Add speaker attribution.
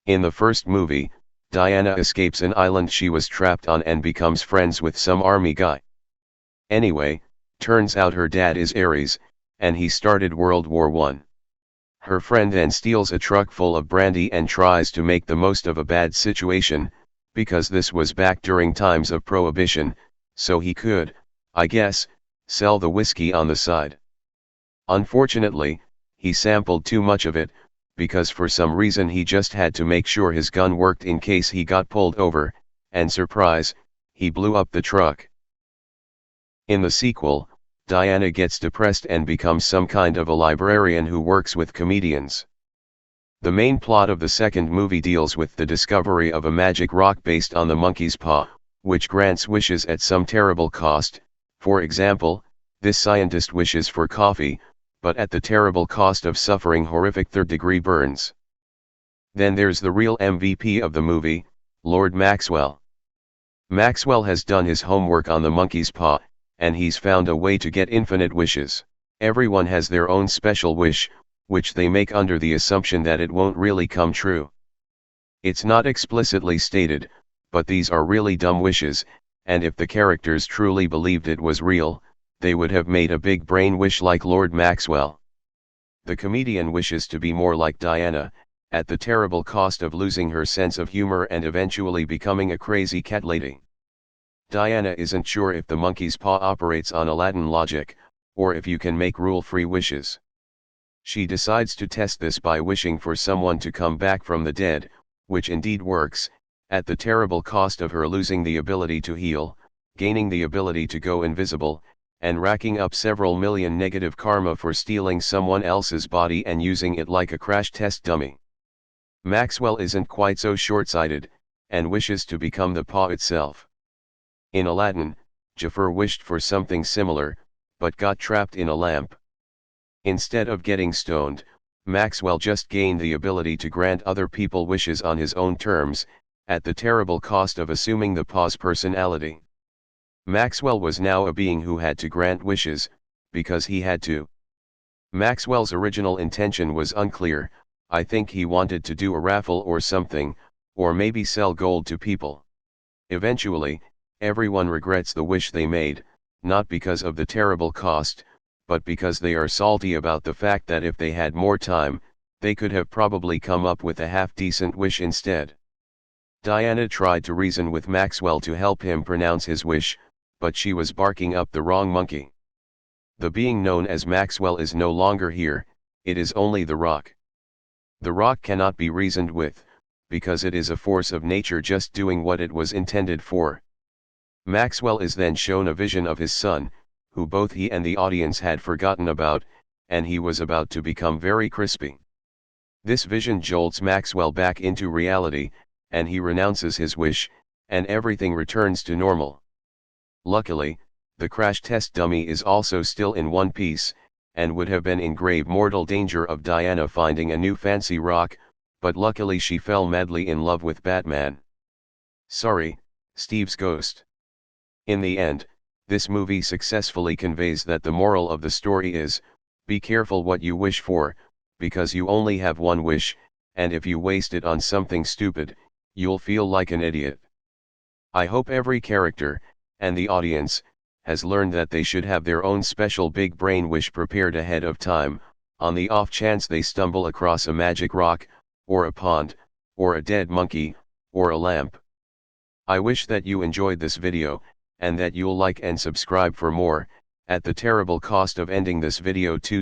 Speaker 1: In the first movie, Diana escapes an island she was trapped on and becomes friends with some army guy. Anyway, turns out her dad is Ares, and he started World War I. Her friend then steals a truck full of brandy and tries to make the most of a bad situation, because this was back during times of prohibition, so he could, I guess, sell the whiskey on the side. Unfortunately, he sampled too much of it, because for some reason he just had to make sure his gun worked in case he got pulled over, and surprise, he blew up the truck. In the sequel, Diana gets depressed and becomes some kind of a librarian who works with comedians. The main plot of the second movie deals with the discovery of a magic rock based on the monkey's paw, which grants wishes at some terrible cost. For example, this scientist wishes for coffee, but at the terrible cost of suffering horrific third-degree burns. Then there's the real MVP of the movie, Lord Maxwell. Maxwell has done his homework on the monkey's paw, and he's found a way to get infinite wishes. Everyone has their own special wish, which they make under the assumption that it won't really come true. It's not explicitly stated, but these are really dumb wishes, and if the characters truly believed it was real, they would have made a big brain wish like Lord Maxwell. The comedian wishes to be more like Diana, at the terrible cost of losing her sense of humor and eventually becoming a crazy cat lady. Diana isn't sure if the monkey's paw operates on Aladdin logic, or if you can make rule-free wishes. She decides to test this by wishing for someone to come back from the dead, which indeed works, at the terrible cost of her losing the ability to heal, gaining the ability to go invisible, and racking up several million negative karma for stealing someone else's body and using it like a crash test dummy. Maxwell isn't quite so short-sighted, and wishes to become the paw itself. In Aladdin, Jafar wished for something similar, but got trapped in a lamp. Instead of getting stoned, Maxwell just gained the ability to grant other people wishes on his own terms, at the terrible cost of assuming the paw's personality. Maxwell was now a being who had to grant wishes, because he had to. Maxwell's original intention was unclear. I think he wanted to do a raffle or something, or maybe sell gold to people. Eventually, everyone regrets the wish they made, not because of the terrible cost, but because they are salty about the fact that if they had more time, they could have probably come up with a half-decent wish instead. Diana tried to reason with Maxwell to help him pronounce his wish, but she was barking up the wrong monkey. The being known as Maxwell is no longer here, it is only the rock. The rock cannot be reasoned with, because it is a force of nature just doing what it was intended for. Maxwell is then shown a vision of his son, who both he and the audience had forgotten about, and he was about to become very crispy. This vision jolts Maxwell back into reality, and he renounces his wish, and everything returns to normal. Luckily, the crash test dummy is also still in one piece, and would have been in grave mortal danger of Diana finding a new fancy rock, but luckily she fell madly in love with Batman. Sorry, Steve's ghost. In the end, this movie successfully conveys that the moral of the story is, be careful what you wish for, because you only have one wish, and if you waste it on something stupid, you'll feel like an idiot. I hope every character, and the audience, has learned that they should have their own special big brain wish prepared ahead of time, on the off chance they stumble across a magic rock, or a pond, or a dead monkey, or a lamp. I wish that you enjoyed this video, and that you'll like and subscribe for more, at the terrible cost of ending this video too